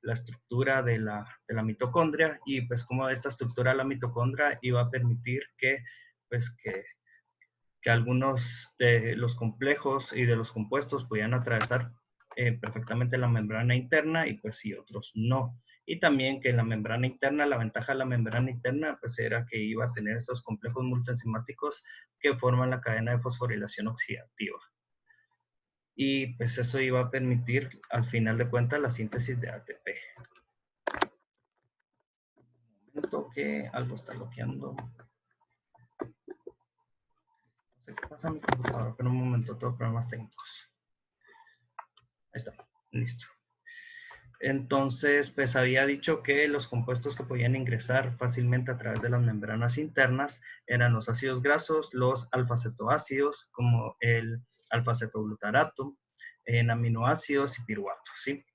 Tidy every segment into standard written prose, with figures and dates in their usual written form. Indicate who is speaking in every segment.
Speaker 1: la estructura de la mitocondria y pues como esta estructura de la mitocondria iba a permitir que, pues, que algunos de los complejos y de los compuestos podían atravesar perfectamente la membrana interna y pues sí, otros no. Y también que la membrana interna, la ventaja de la membrana interna pues era que iba a tener estos complejos multienzimáticos que forman la cadena de fosforilación oxidativa. Y pues eso iba a permitir al final de cuentas la síntesis de ATP. Un momento que algo está bloqueando. No sé qué pasa en mi computadora, pero un momento, tengo problemas técnicos. Ahí está, listo. Entonces, pues había dicho que los compuestos que podían ingresar fácilmente a través de las membranas internas eran los ácidos grasos, los alfa-cetoácidos, como el alfa-cetoglutarato, en aminoácidos y piruvatos, ¿sí?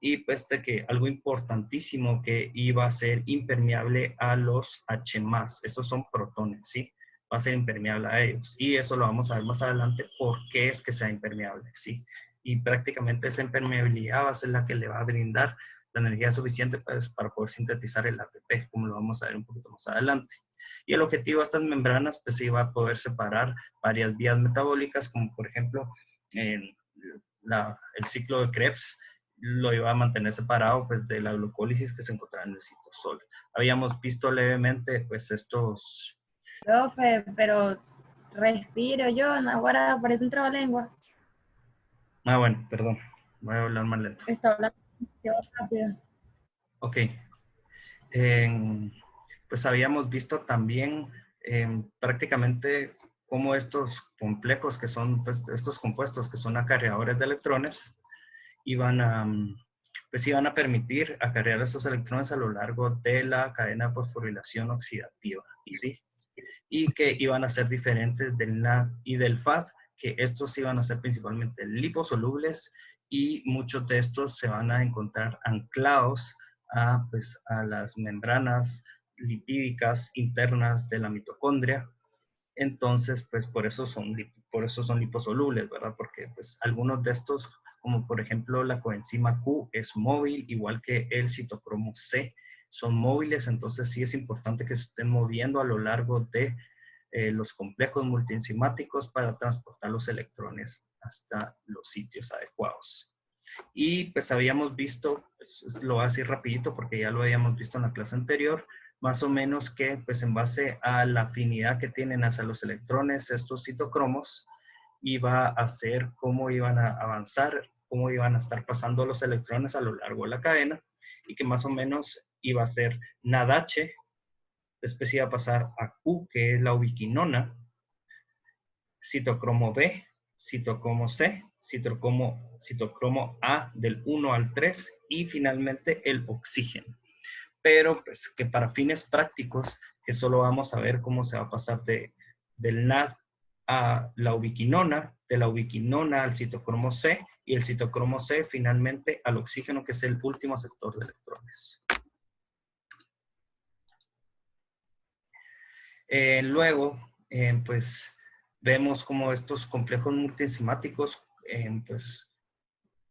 Speaker 1: Y pues de que algo importantísimo que iba a ser impermeable a los H+, esos son protones, ¿sí? Va a ser impermeable a ellos. Y eso lo vamos a ver más adelante, por qué es que sea impermeable, ¿sí? Y prácticamente esa impermeabilidad va a ser la que le va a brindar la energía suficiente pues, para poder sintetizar el ATP, como lo vamos a ver un poquito más adelante. Y el objetivo de estas membranas, pues iba a poder separar varias vías metabólicas, como por ejemplo el ciclo de Krebs, lo iba a mantener separado pues, de la glucólisis que se encontraba en el citosol. Habíamos visto levemente pues estos...
Speaker 2: Profe, pero respiro yo, ahora parece un trabalengua.
Speaker 1: Ah, bueno, perdón, voy a hablar más lento.
Speaker 2: Está hablando demasiado rápido.
Speaker 1: Ok. Pues habíamos visto también prácticamente cómo estos complejos que son, pues, estos compuestos que son acarreadores de electrones, pues iban a permitir acarrear estos electrones a lo largo de la cadena de fosforilación oxidativa, ¿sí? Y que iban a ser diferentes del NAD y del FAD, que estos iban a ser principalmente liposolubles y muchos de estos se van a encontrar anclados pues, a las membranas lipídicas internas de la mitocondria. Entonces, pues por eso son liposolubles, ¿verdad? Porque pues algunos de estos, como por ejemplo la coenzima Q, es móvil, igual que el citocromo C, son móviles, entonces sí es importante que se estén moviendo a lo largo de los complejos multienzimáticos para transportar los electrones hasta los sitios adecuados. Y pues habíamos visto, pues, lo voy a decir rapidito porque ya lo habíamos visto en la clase anterior, más o menos que pues en base a la afinidad que tienen hacia los electrones estos citocromos, iba a ser cómo iban a avanzar, cómo iban a estar pasando los electrones a lo largo de la cadena y que más o menos iba a ser NADH, después iba a pasar a Q, que es la ubiquinona, citocromo B, citocromo C, citocromo A del 1 al 3 y finalmente el oxígeno. Pero pues que para fines prácticos, que solo vamos a ver cómo se va a pasar del NAD a la ubiquinona, de la ubiquinona al citocromo C y el citocromo C finalmente al oxígeno, que es el último sector de electrones. Luego, pues vemos cómo estos complejos multienzimáticos pues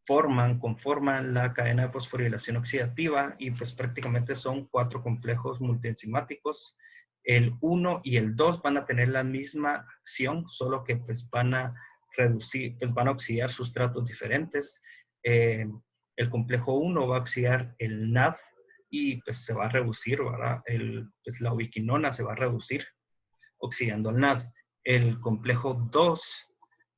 Speaker 1: conforman la cadena de fosforilación oxidativa y pues prácticamente son 4 complejos multienzimáticos. El 1 y el 2 van a tener la misma acción, solo que pues van a reducir, pues van a oxidar sustratos diferentes. El complejo 1 va a oxidar el NAD y pues se va a reducir, ¿verdad? Pues la ubiquinona se va a reducir oxidando al NAD. El complejo 2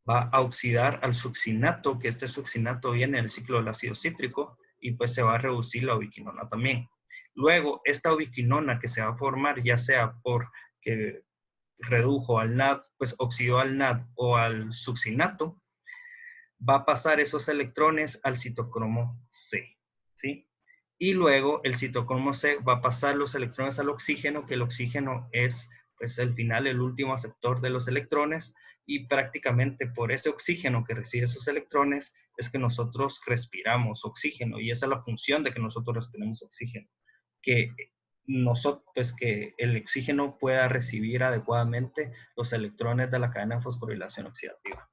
Speaker 1: va a oxidar al succinato, que este succinato viene del ciclo del ácido cítrico, y pues se va a reducir la ubiquinona también. Luego, esta ubiquinona que se va a formar, ya sea porque redujo al NAD, pues oxidó al NAD o al succinato, va a pasar esos electrones al citocromo C, ¿sí? Y luego el citocromo C va a pasar los electrones al oxígeno, que el oxígeno es pues el final, el último aceptor de los electrones, y prácticamente por ese oxígeno que recibe esos electrones es que nosotros respiramos oxígeno, y esa es la función de que nosotros respiremos oxígeno, que pues que el oxígeno pueda recibir adecuadamente los electrones de la cadena de fosforilación oxidativa.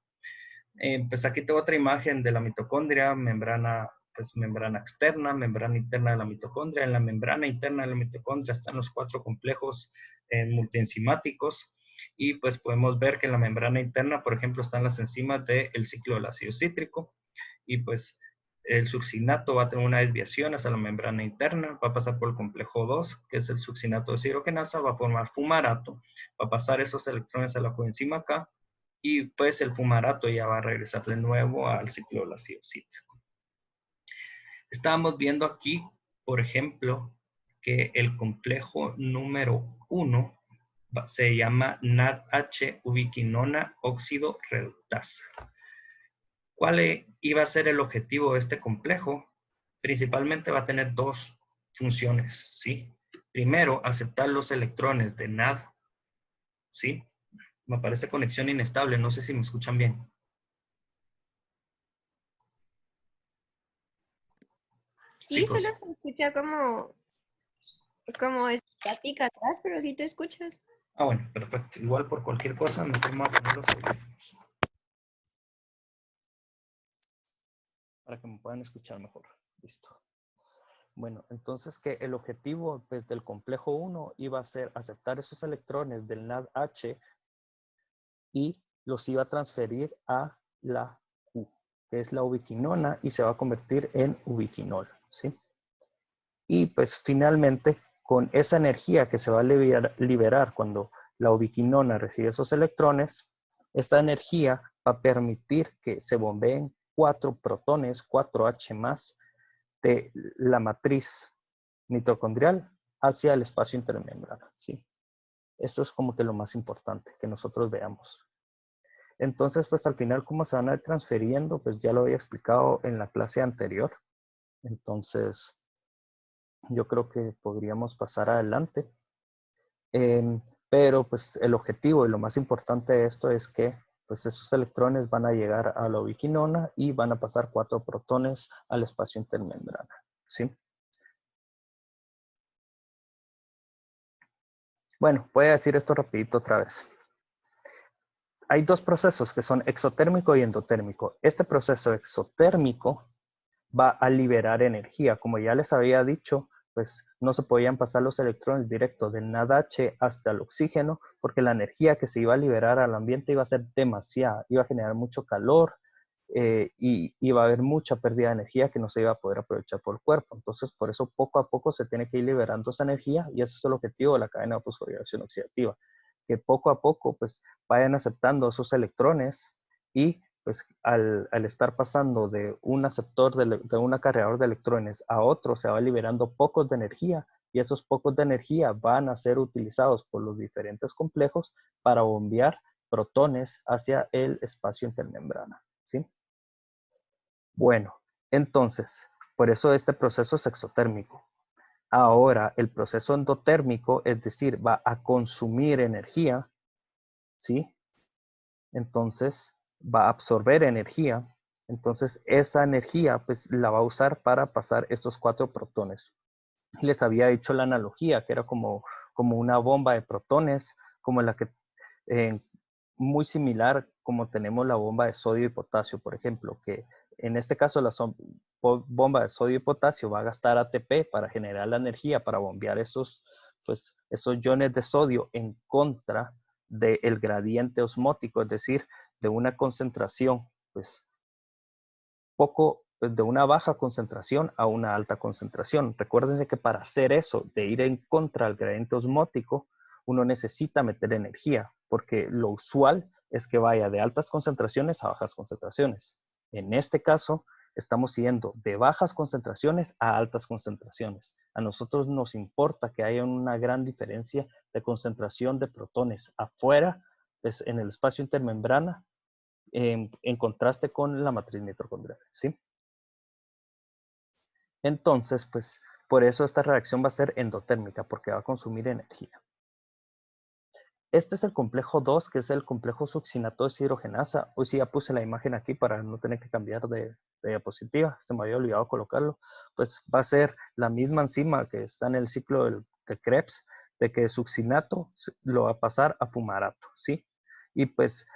Speaker 1: Pues aquí tengo otra imagen de la mitocondria, membrana pues, membrana externa, membrana interna de la mitocondria. En la membrana interna de la mitocondria están los 4 complejos multienzimáticos. Y pues podemos ver que en la membrana interna, por ejemplo, están las enzimas del ciclo del ácido cítrico. Y pues el succinato va a tener una desviación hacia la membrana interna, va a pasar por el complejo 2, que es el succinato deshidrogenasa, va a formar fumarato, va a pasar esos electrones a la coenzima K, y pues el fumarato ya va a regresar de nuevo al ciclo del ácido cítrico. Estábamos viendo aquí, por ejemplo, que el complejo número 1 se llama NADH ubiquinona óxido reductasa. ¿Cuál iba a ser el objetivo de este complejo? Principalmente va a tener 2 funciones, ¿sí? Primero, aceptar los electrones de NAD, ¿sí? Me aparece conexión inestable, no sé si me escuchan bien.
Speaker 2: Sí,
Speaker 1: Chicos.
Speaker 2: solo se escucha como estática atrás, pero sí te escuchas.
Speaker 1: Ah, bueno, perfecto. Igual por cualquier cosa, mejor me voy a poner los audífonos para que me puedan escuchar mejor. Listo. Bueno, entonces que el objetivo pues, del complejo 1 iba a ser aceptar esos electrones del NADH y los iba a transferir a la Q, que es la ubiquinona, y se va a convertir en ubiquinol, ¿sí? Y pues finalmente, con esa energía que se va a liberar cuando la ubiquinona recibe esos electrones, esta energía va a permitir que se bombeen 4 protones, 4H más, de la matriz mitocondrial hacia el espacio intermembrana, ¿sí? Esto es como que lo más importante que nosotros veamos. Entonces, pues al final, ¿cómo se van a ir transfiriendo? Pues ya lo había explicado en la clase anterior. Entonces, yo creo que podríamos pasar adelante. Pero pues el objetivo y lo más importante de esto es que pues esos electrones van a llegar a la ubiquinona y van a pasar 4 protones al espacio intermembrana, ¿sí? Bueno, voy a decir esto rapidito otra vez. Hay 2 procesos que son exotérmico y endotérmico. Este proceso exotérmico va a liberar energía. Como ya les había dicho, pues no se podían pasar los electrones directos del NADH hasta el oxígeno porque la energía que se iba a liberar al ambiente iba a ser demasiada, iba a generar mucho calor y iba a haber mucha pérdida de energía que no se iba a poder aprovechar por el cuerpo. Entonces, por eso poco a poco se tiene que ir liberando esa energía y ese es el objetivo de la cadena de fosforilación oxidativa, que poco a poco pues vayan aceptando esos electrones y pues al estar pasando de un aceptor, de un acarreador de electrones a otro, se va liberando pocos de energía y esos pocos de energía van a ser utilizados por los diferentes complejos para bombear protones hacia el espacio intermembrana, ¿sí? Bueno, entonces, por eso este proceso es exotérmico. Ahora, el proceso endotérmico, es decir, va a consumir energía, ¿sí? Entonces, va a absorber energía. Entonces, esa energía, pues, la va a usar para pasar estos 4 protones. Les había hecho la analogía, que era como una bomba de protones, como la que, eh, muy similar como tenemos la bomba de sodio y potasio, por ejemplo, que en este caso la bomba de sodio y potasio va a gastar ATP para generar la energía, para bombear esos iones de sodio en contra del gradiente osmótico, es decir, de una concentración, pues de una baja concentración a una alta concentración. Recuérdense que para hacer eso, de ir en contra del gradiente osmótico, uno necesita meter energía, porque lo usual es que vaya de altas concentraciones a bajas concentraciones. En este caso, estamos yendo de bajas concentraciones a altas concentraciones. A nosotros nos importa que haya una gran diferencia de concentración de protones afuera, pues en el espacio intermembrana, en contraste con la matriz mitocondrial, ¿sí? Entonces, pues, por eso esta reacción va a ser endotérmica, porque va a consumir energía. Este es el complejo 2, que es el complejo succinato deshidrogenasa. Hoy sí ya puse la imagen aquí para no tener que cambiar de diapositiva. Se me había olvidado colocarlo. Pues va a ser la misma enzima que está en el ciclo de Krebs, de que succinato lo va a pasar a fumarato, ¿sí? Y pues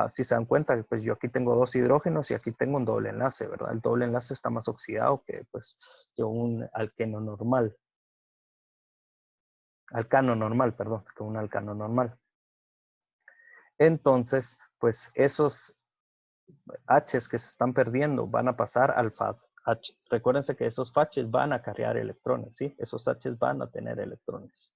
Speaker 3: si se dan cuenta, pues yo aquí tengo dos hidrógenos y aquí tengo un doble enlace, ¿verdad? El doble enlace está más oxidado que, pues, que un alqueno normal. Alcano normal, perdón, que un alcano normal. Entonces, pues esos H's que se están perdiendo van a pasar al FAD-H. Recuérdense que esos FACHs van a cargar electrones, ¿sí? Esos H's van a tener electrones.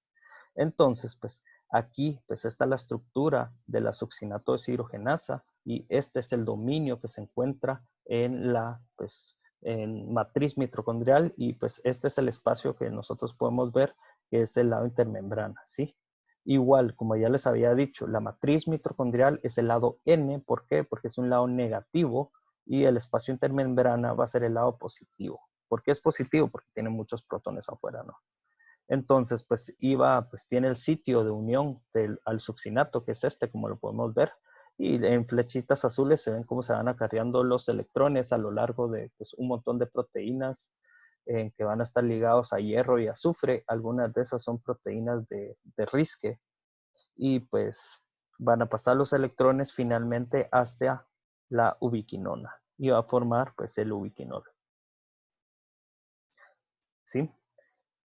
Speaker 3: Entonces, pues aquí, pues esta es la estructura de la succinato deshidrogenasa y este es el dominio que se encuentra en la, pues, en matriz mitocondrial y pues este es el espacio que nosotros podemos ver que es el lado intermembrana, ¿sí? Igual, como ya les había dicho, la matriz mitocondrial es el lado N. ¿Por qué? Porque es un lado negativo y el espacio intermembrana va a ser el lado positivo. ¿Por qué es positivo? Porque tiene muchos protones afuera, ¿no? Entonces, pues tiene el sitio de unión al succinato, que es este, como lo podemos ver. Y en flechitas azules se ven cómo se van acarreando los electrones a lo largo de pues, un montón de proteínas que van a estar ligados a hierro y azufre. Algunas de esas son proteínas de risque. Y pues van a pasar los electrones finalmente hasta la ubiquinona. Y va a formar pues el ubiquinol. ¿Sí?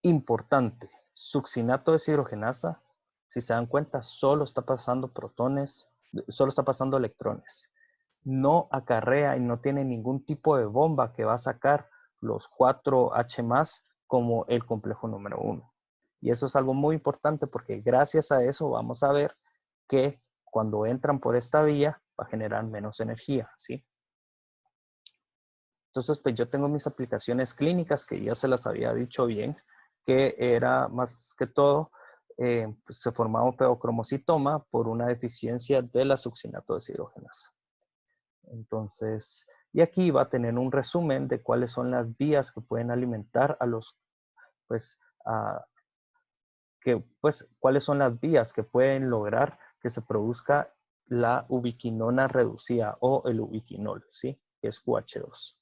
Speaker 3: Importante, succinato deshidrogenasa, si se dan cuenta, solo está pasando protones, solo está pasando electrones. No acarrea y no tiene ningún tipo de bomba que va a sacar los 4H+ como el complejo número 1. Y eso es algo muy importante porque gracias a eso vamos a ver que cuando entran por esta vía va a generar menos energía, ¿sí? Entonces, pues yo tengo mis aplicaciones clínicas que ya se las había dicho bien, que era más que todo, pues se formaba un feocromocitoma por una deficiencia de la succinato deshidrogenasa. Entonces, y aquí va a tener un resumen de cuáles son las vías que pueden alimentar a los, pues, cuáles son las vías que pueden lograr que se produzca la ubiquinona reducida o el ubiquinol, ¿sí? Que es QH2.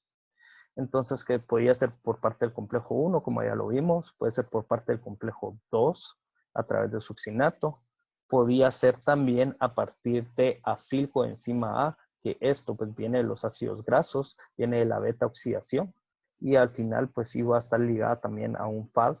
Speaker 3: Entonces, que podría ser por parte del complejo 1, como ya lo vimos, puede ser por parte del complejo 2, a través del succinato, podía ser también a partir de acilcoenzima A, que esto pues viene de los ácidos grasos, viene de la beta oxidación, y al final pues iba a estar ligada también a un FAD,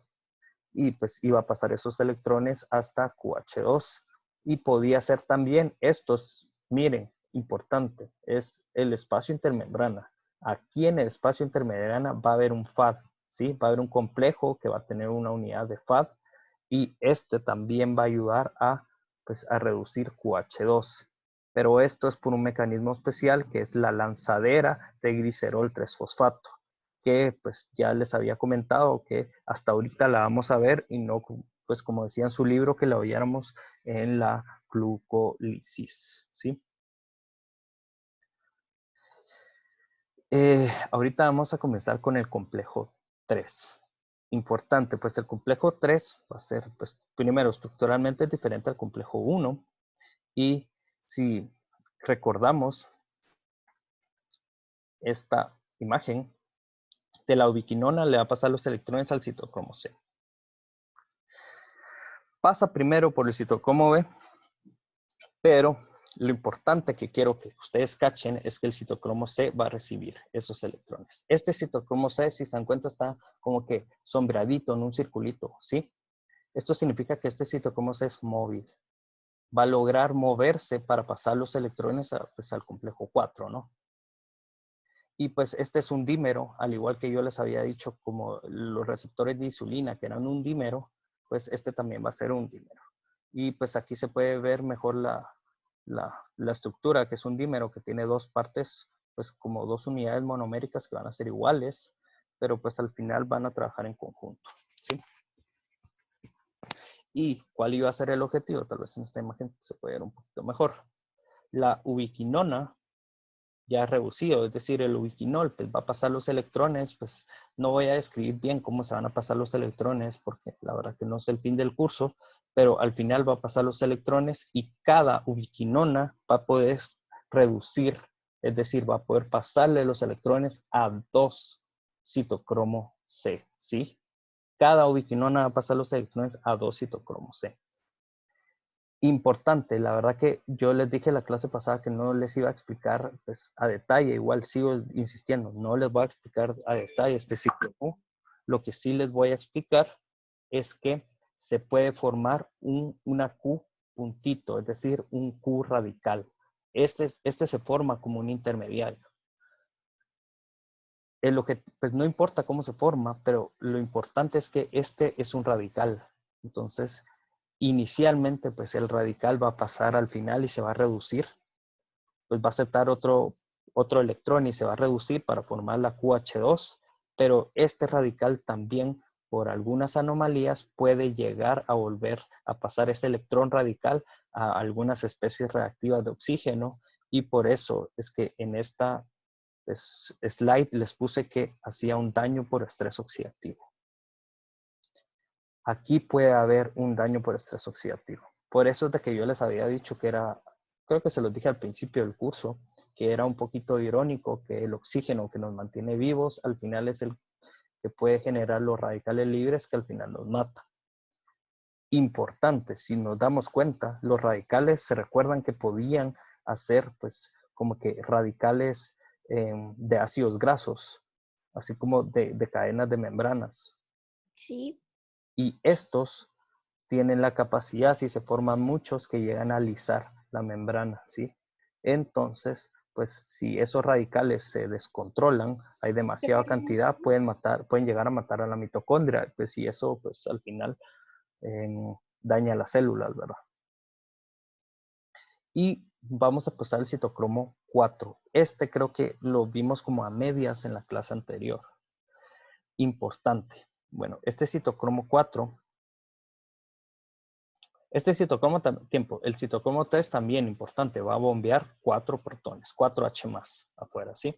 Speaker 3: y pues iba a pasar esos electrones hasta QH2. Y podía ser también estos, miren, importante, es el espacio intermembrana. Aquí en el espacio intermembrana va a haber un FAD, ¿sí? Va a haber un complejo que va a tener una unidad de FAD y este también va a ayudar a, pues, a reducir QH2. Pero esto es por un mecanismo especial que es la lanzadera de glicerol 3-fosfato, que pues ya les había comentado que hasta ahorita la vamos a ver y no, pues como decía en su libro, que la oyéramos en la glucólisis, ¿sí? Ahorita vamos a comenzar con el complejo 3. Importante, pues el complejo 3 va a ser, pues primero, estructuralmente diferente al complejo 1 y si recordamos esta imagen, de la ubiquinona le va a pasar los electrones al citocromo C. Pasa primero por el citocromo B, pero lo importante que quiero que ustedes cachen es que el citocromo C va a recibir esos electrones. Este citocromo C, si se dan cuenta, está como que sombreadito en un circulito, ¿sí? Esto significa que este citocromo C es móvil. Va a lograr moverse para pasar los electrones pues, al complejo 4, ¿no? Y pues este es un dímero, al igual que yo les había dicho, como los receptores de insulina, que eran un dímero, pues este también va a ser un dímero. Y pues aquí se puede ver mejor la estructura, que es un dímero que tiene dos partes, pues como dos unidades monoméricas que van a ser iguales, pero pues al final van a trabajar en conjunto, ¿sí? ¿Y cuál iba a ser el objetivo? Tal vez en esta imagen se puede ver un poquito mejor. La ubiquinona ya reducido, es decir, el ubiquinol, pues va a pasar los electrones, pues no voy a describir bien cómo se van a pasar los electrones, porque la verdad que no es el fin del curso, pero al final va a pasar los electrones y cada ubiquinona va a poder reducir, es decir, va a poder pasarle los electrones a 2 citocromo C, ¿sí? Cada ubiquinona va a pasar los electrones a 2 citocromo C. Importante, la verdad que yo les dije la clase pasada que no les iba a explicar pues, a detalle, igual sigo insistiendo, no les voy a explicar a detalle este ciclo Q. Lo que sí les voy a explicar es que se puede formar una Q puntito, es decir, un Q radical. Este se forma como un intermediario. Lo que, pues no importa cómo se forma, pero lo importante es que este es un radical. Entonces, inicialmente, pues el radical va a pasar al final y se va a reducir. Pues va a aceptar otro electrón y se va a reducir para formar la QH2, pero este radical también, por algunas anomalías, puede llegar a volver a pasar este electrón radical a algunas especies reactivas de oxígeno, y por eso es que en esta slide les puse que hacía un daño por estrés oxidativo. Aquí puede haber un daño por estrés oxidativo. Por eso es de que yo les había dicho que era, creo que se los dije al principio del curso, que era un poquito irónico que el oxígeno que nos mantiene vivos al final es el que puede generar los radicales libres que al final nos mata. Importante, si nos damos cuenta, los radicales se recuerdan que podían hacer pues como que radicales de ácidos grasos, así como de cadenas de membranas.
Speaker 2: Sí.
Speaker 3: Y estos tienen la capacidad, si se forman muchos, que llegan a alisar la membrana, ¿sí? Entonces, pues si esos radicales se descontrolan, hay demasiada cantidad, pueden llegar a matar a la mitocondria, pues y eso, pues al final daña las células, ¿verdad? Y vamos a pasar al citocromo 4. Este creo que lo vimos como a medias en la clase anterior. Importante. Bueno, este citocromo 4, el citocromo 3 también importante, va a bombear 4 protones, 4H más afuera, ¿sí?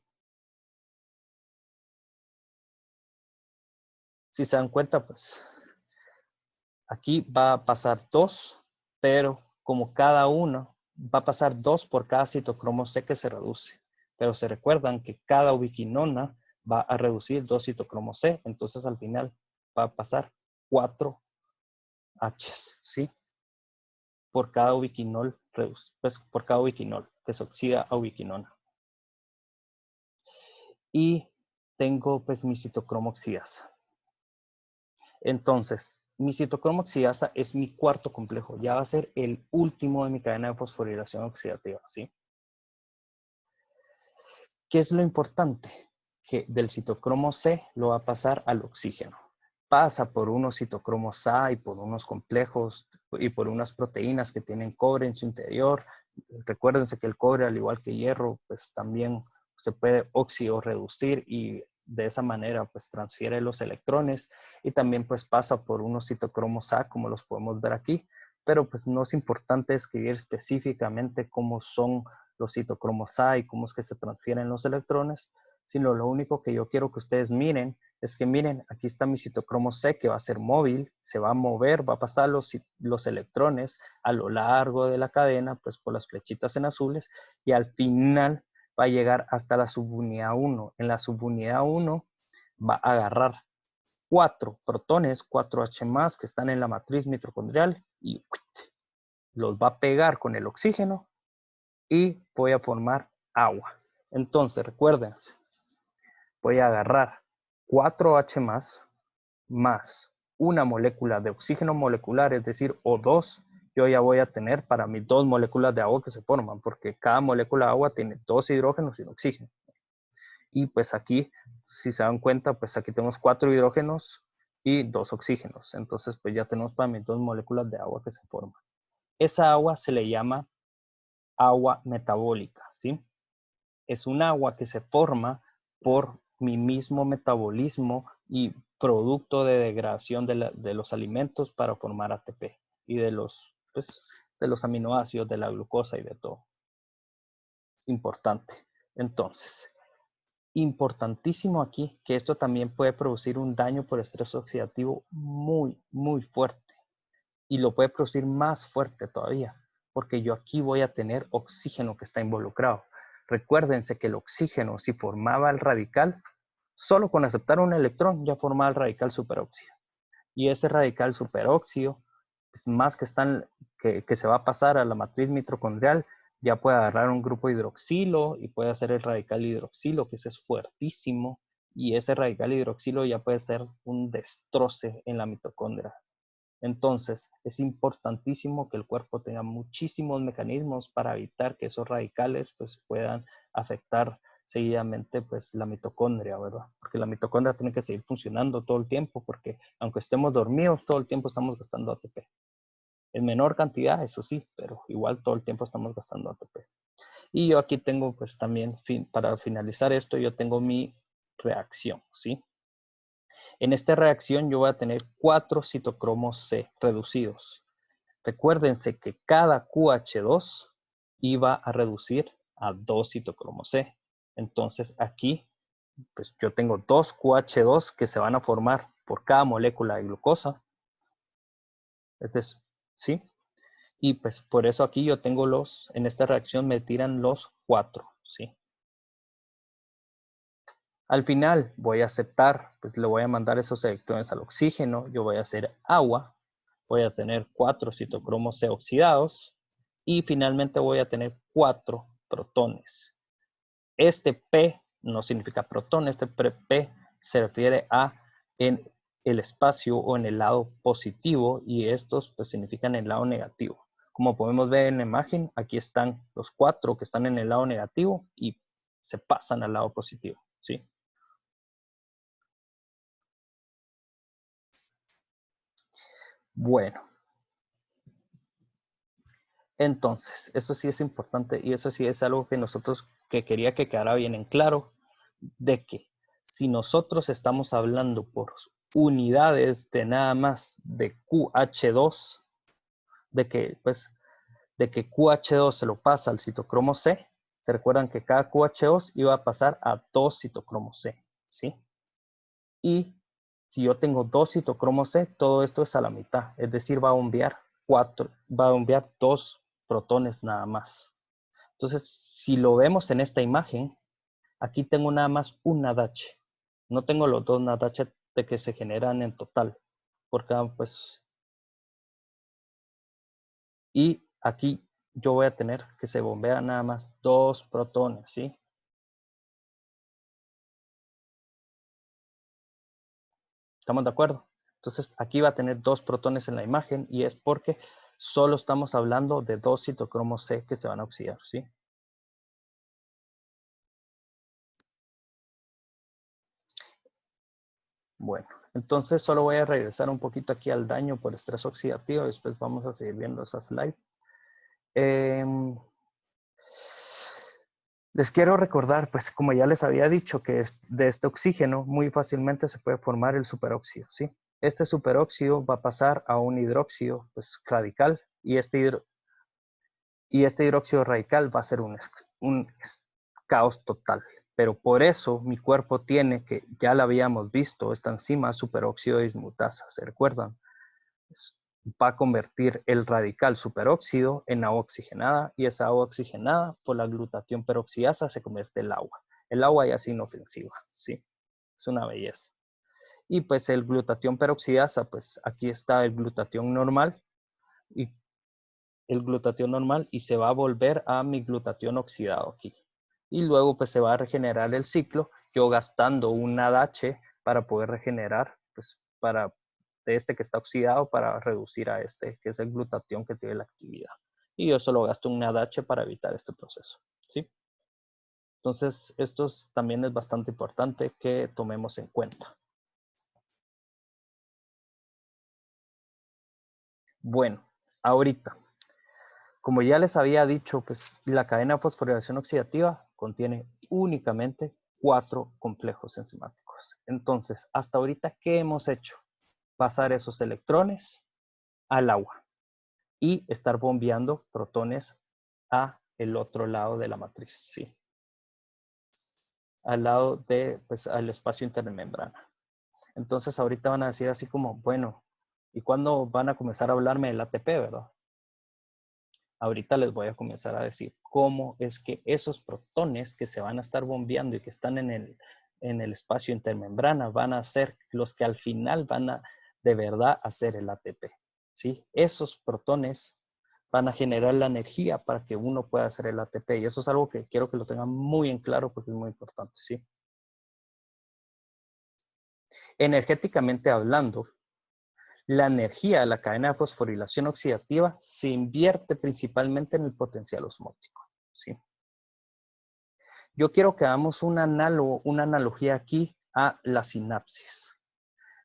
Speaker 3: Si se dan cuenta, pues aquí va a pasar 2, pero como cada uno va a pasar 2 por cada citocromo C que se reduce. Pero se recuerdan que cada ubiquinona va a reducir 2 citocromos C, entonces al final va a pasar 4 H's, ¿sí? Por cada ubiquinol, pues por cada ubiquinol que se oxida a ubiquinona. Y tengo pues mi citocromo oxidasa. Entonces, mi citocromo oxidasa es mi cuarto complejo. Ya va a ser el último de mi cadena de fosforilación oxidativa, ¿sí? ¿Qué es lo importante? Que del citocromo C lo va a pasar al oxígeno. Pasa por unos citocromos A y por unos complejos y por unas proteínas que tienen cobre en su interior. Recuérdense que el cobre, al igual que hierro, pues también se puede oxidorreducir y de esa manera pues transfiere los electrones, y también pues pasa por unos citocromos A como los podemos ver aquí, pero pues no es importante escribir específicamente cómo son los citocromos A y cómo es que se transfieren los electrones, sino lo único que yo quiero que ustedes miren es que miren, aquí está mi citocromo C que va a ser móvil, se va a mover, va a pasar los electrones a lo largo de la cadena, pues por las flechitas en azules, y al final va a llegar hasta la subunidad 1. En la subunidad 1 va a agarrar 4 protones, 4H más que están en la matriz mitocondrial, y los va a pegar con el oxígeno y voy a formar agua. Entonces, recuerden, voy a agarrar 4H más una molécula de oxígeno molecular, es decir, O2, yo ya voy a tener para mis 2 moléculas de agua que se forman, porque cada molécula de agua tiene 2 hidrógenos y un oxígeno. Y pues aquí, si se dan cuenta, pues aquí tenemos 4 hidrógenos y 2 oxígenos. Entonces, pues ya tenemos para mis 2 moléculas de agua que se forman. Esa agua se le llama agua metabólica, ¿sí? Es un agua que se forma por mi mismo metabolismo y producto de degradación de los alimentos para formar ATP y de los aminoácidos, de la glucosa y de todo. Importante. Entonces, importantísimo aquí que esto también puede producir un daño por estrés oxidativo muy, muy fuerte. Y lo puede producir más fuerte todavía, porque yo aquí voy a tener oxígeno que está involucrado. Recuérdense que el oxígeno, si formaba el radical, solo con aceptar un electrón ya formaba el radical superóxido. Y ese radical superóxido, pues más que que se va a pasar a la matriz mitocondrial, ya puede agarrar un grupo hidroxilo y puede hacer el radical hidroxilo, que ese es fuertísimo, y ese radical hidroxilo ya puede ser un destroce en la mitocondria. Entonces, es importantísimo que el cuerpo tenga muchísimos mecanismos para evitar que esos radicales pues, puedan afectar seguidamente pues, la mitocondria, ¿verdad? Porque la mitocondria tiene que seguir funcionando todo el tiempo, porque aunque estemos dormidos, todo el tiempo estamos gastando ATP. En menor cantidad, eso sí, pero igual todo el tiempo estamos gastando ATP. Y yo aquí tengo pues también, para finalizar esto, yo tengo mi reacción, ¿sí? En esta reacción yo voy a tener 4 citocromos C reducidos. Recuérdense que cada QH2 iba a reducir a 2 citocromos C. Entonces aquí pues yo tengo 2 QH2 que se van a formar por cada molécula de glucosa. Entonces, ¿sí? Y pues por eso aquí yo tengo en esta reacción me tiran los 4, ¿sí? Al final voy a aceptar, pues le voy a mandar esos electrones al oxígeno, yo voy a hacer agua, voy a tener 4 citocromos C oxidados y finalmente voy a tener 4 protones. Este P no significa protón, este P se refiere a en el espacio o en el lado positivo y estos pues significan el lado negativo. Como podemos ver en la imagen, aquí están los 4 que están en el lado negativo y se pasan al lado positivo, ¿sí? Bueno, entonces, esto sí es importante y eso sí es algo que nosotros que quería que quedara bien en claro, de que si nosotros estamos hablando por unidades de nada más de QH2, de que QH2 se lo pasa al citocromo C, se recuerdan que cada QH2 iba a pasar a 2 citocromos C, ¿sí? Y si yo tengo 2 citocromos C, todo esto es a la mitad, es decir, va a bombear 2 protones nada más. Entonces, si lo vemos en esta imagen, aquí tengo nada más un NADH. No tengo los 2 NADH de que se generan en total. Porque, pues, y aquí yo voy a tener que se bombea nada más 2 protones, ¿sí? ¿Estamos de acuerdo? Entonces, aquí va a tener 2 protones en la imagen y es porque solo estamos hablando de 2 citocromos C que se van a oxidar, ¿sí? Bueno, entonces solo voy a regresar un poquito aquí al daño por estrés oxidativo. Después vamos a seguir viendo esa slide. Les quiero recordar, pues como ya les había dicho, que de este oxígeno muy fácilmente se puede formar el superóxido, ¿sí? Este superóxido va a pasar a un hidróxido pues, radical y este hidróxido radical va a ser un caos total. Pero por eso mi cuerpo tiene que, ya lo habíamos visto, esta enzima superóxido dismutasa, ¿se recuerdan? Va a convertir el radical superóxido en agua oxigenada y esa agua oxigenada por la glutatión peroxidasa se convierte en agua. El agua ya es inofensiva, ¿sí? Es una belleza. Y pues el glutatión peroxidasa, pues aquí está el glutatión normal y se va a volver a mi glutatión oxidado aquí. Y luego pues se va a regenerar el ciclo, yo gastando un NADH para poder regenerar, pues de este que está oxidado para reducir a este, que es el glutatión que tiene la actividad. Y yo solo gasto un NADH para evitar este proceso, ¿sí? Entonces, esto también es bastante importante que tomemos en cuenta. Bueno, ahorita, como ya les había dicho, pues la cadena de fosforilación oxidativa contiene únicamente 4 complejos enzimáticos. Entonces, hasta ahorita, ¿qué hemos hecho? Pasar esos electrones al agua y estar bombeando protones a el otro lado de la matriz, ¿sí? Al lado de, pues, al espacio intermembrana. Entonces, ahorita van a decir así como, bueno, ¿y cuándo van a comenzar a hablarme del ATP, verdad? Ahorita les voy a comenzar a decir cómo es que esos protones que se van a estar bombeando y que están en el espacio intermembrana van a ser los que al final van a de verdad hacer el ATP, ¿sí? Esos protones van a generar la energía para que uno pueda hacer el ATP. Y eso es algo que quiero que lo tengan muy en claro porque es muy importante, ¿sí? Energéticamente hablando, la energía de la cadena de fosforilación oxidativa se invierte principalmente en el potencial osmótico, ¿sí? Yo quiero que hagamos una analogía aquí a la sinapsis.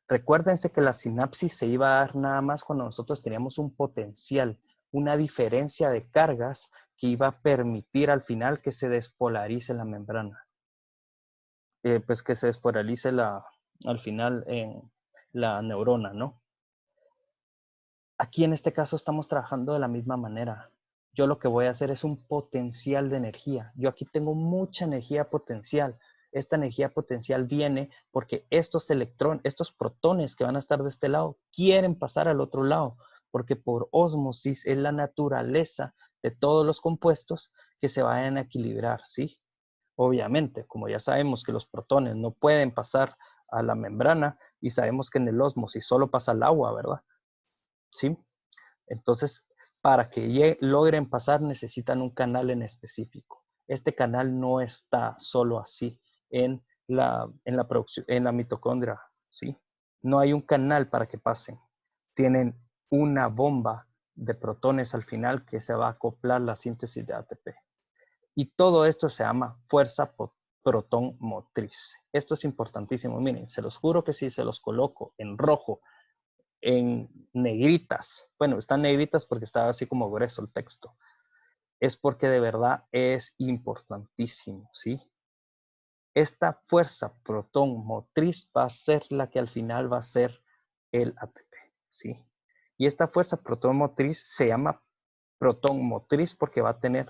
Speaker 3: Recuérdense que la sinapsis se iba a dar nada más cuando nosotros teníamos un potencial, una diferencia de cargas que iba a permitir al final que se despolarice la membrana. Pues que se despolarice al final en la neurona, ¿no? Aquí en este caso estamos trabajando de la misma manera. Yo lo que voy a hacer es un potencial de energía. Yo aquí tengo mucha energía potencial. Esta energía potencial viene porque estos electrones, estos protones que van a estar de este lado, quieren pasar al otro lado, porque por ósmosis es la naturaleza de todos los compuestos que se vayan a equilibrar, ¿sí? Obviamente, como ya sabemos que los protones no pueden pasar a la membrana y sabemos que en el ósmosis solo pasa el agua, ¿verdad? ¿Sí? Entonces, para que logren pasar necesitan un canal en específico. Este canal no está solo así en la mitocondria, ¿sí? No hay un canal para que pasen. Tienen una bomba de protones al final que se va a acoplar la síntesis de ATP. Y todo esto se llama fuerza protón motriz. Esto es importantísimo. Miren, se los juro que si se los coloco en rojo, en negritas, bueno, están negritas porque está así como grueso el texto, es porque de verdad es importantísimo, ¿sí? Esta fuerza protón motriz va a ser la que al final va a ser el ATP, ¿sí? Y esta fuerza protón motriz se llama protón motriz porque va a tener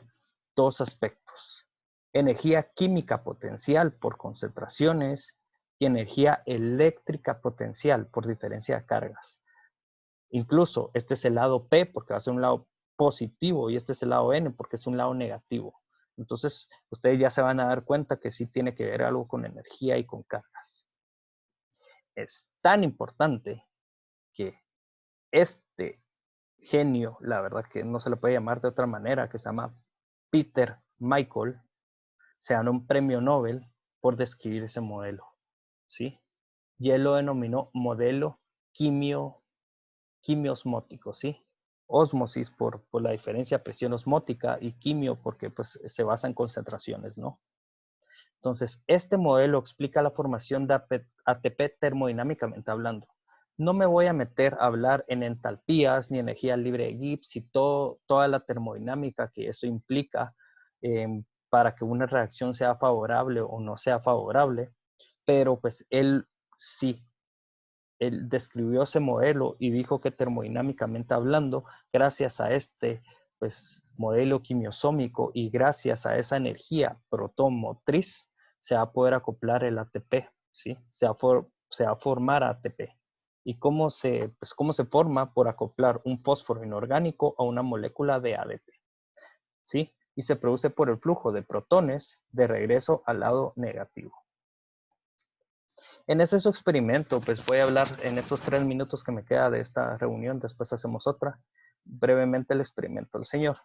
Speaker 3: dos aspectos: energía química potencial por concentraciones y energía eléctrica potencial por diferencia de cargas. Incluso este es el lado P porque va a ser un lado positivo y este es el lado N porque es un lado negativo. Entonces, ustedes ya se van a dar cuenta que sí tiene que ver algo con energía y con cargas. Es tan importante que este genio, la verdad que no se le puede llamar de otra manera, que se llama Peter Michael, se ganó un premio Nobel por describir ese modelo, ¿sí? Y él lo denominó modelo quimiosmótico, ¿sí? Osmosis por la diferencia de presión osmótica y quimio porque pues, se basa en concentraciones, ¿no? Entonces, este modelo explica la formación de ATP termodinámicamente hablando. No me voy a meter a hablar en entalpías ni energía libre de Gibbs y toda la termodinámica que eso implica para que una reacción sea favorable o no sea favorable, pero pues él sí él describió ese modelo y dijo que termodinámicamente hablando, gracias a este pues, modelo quimiosómico y gracias a esa energía protón motriz, se va a poder acoplar el ATP, ¿sí? Se va a formar ATP. ¿Y cómo se forma? Por acoplar un fósforo inorgánico a una molécula de ADP, ¿sí? Y se produce por el flujo de protones de regreso al lado negativo. En ese experimento, pues voy a hablar en estos 3 minutos que me queda de esta reunión, después hacemos otra, brevemente el experimento del señor.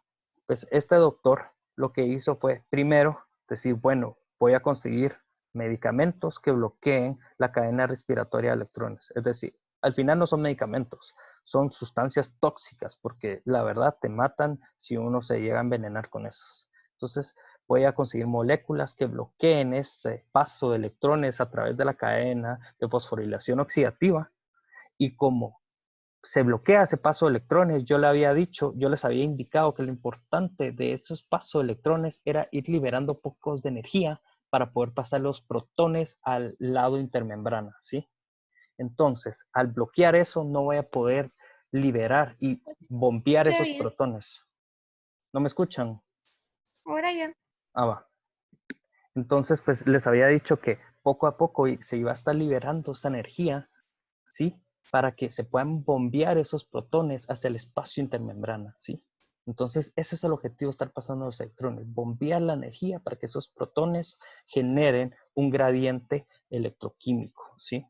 Speaker 3: Pues este doctor lo que hizo fue primero decir, bueno, voy a conseguir medicamentos que bloqueen la cadena respiratoria de electrones. Es decir, al final no son medicamentos, son sustancias tóxicas porque la verdad te matan si uno se llega a envenenar con esos. Entonces, voy a conseguir moléculas que bloqueen ese paso de electrones a través de la cadena de fosforilación oxidativa. Y como se bloquea ese paso de electrones, yo les había indicado que lo importante de esos pasos de electrones era ir liberando pocos de energía para poder pasar los protones al lado intermembrana, ¿sí? Entonces, al bloquear eso, no voy a poder liberar y bombear
Speaker 2: Está
Speaker 3: esos
Speaker 2: bien,
Speaker 3: protones. ¿No me escuchan?
Speaker 2: ahora ya.
Speaker 3: Ah, va. Entonces, pues les había dicho que poco a poco se iba a estar liberando esa energía, ¿sí? Para que se puedan bombear esos protones hacia el espacio intermembrana, ¿sí? Entonces, ese es el objetivo de estar pasando los electrones, bombear la energía para que esos protones generen un gradiente electroquímico, ¿sí?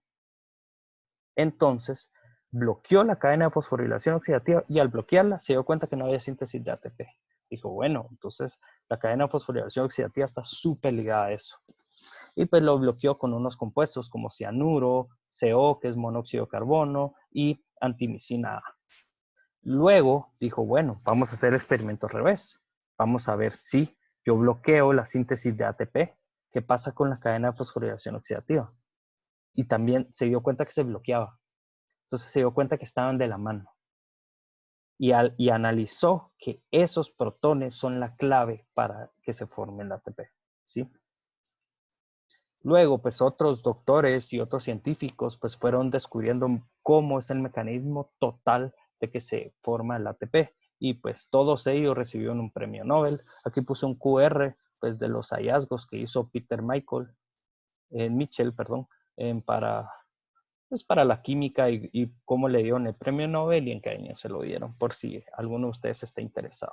Speaker 3: Entonces, bloqueó la cadena de fosforilación oxidativa y al bloquearla se dio cuenta que no había síntesis de ATP. Dijo, bueno, entonces la cadena de fosforilación oxidativa está súper ligada a eso. Y pues lo bloqueó con unos compuestos como cianuro, CO, que es monóxido de carbono, y antimicina A. Luego dijo, bueno, vamos a hacer el experimento al revés. Vamos a ver si yo bloqueo la síntesis de ATP, ¿qué pasa con la cadena de fosforilación oxidativa? Y también se dio cuenta que se bloqueaba. Entonces se dio cuenta que estaban de la mano. Y analizó que esos protones son la clave para que se forme el ATP, ¿sí? Luego, pues otros doctores y otros científicos pues fueron descubriendo cómo es el mecanismo total de que se forma el ATP. Y pues todos ellos recibieron un premio Nobel. Aquí puse un QR pues de los hallazgos que hizo Peter Mitchell, para la química y cómo le dieron el premio Nobel y en qué año se lo dieron, por si alguno de ustedes está interesado.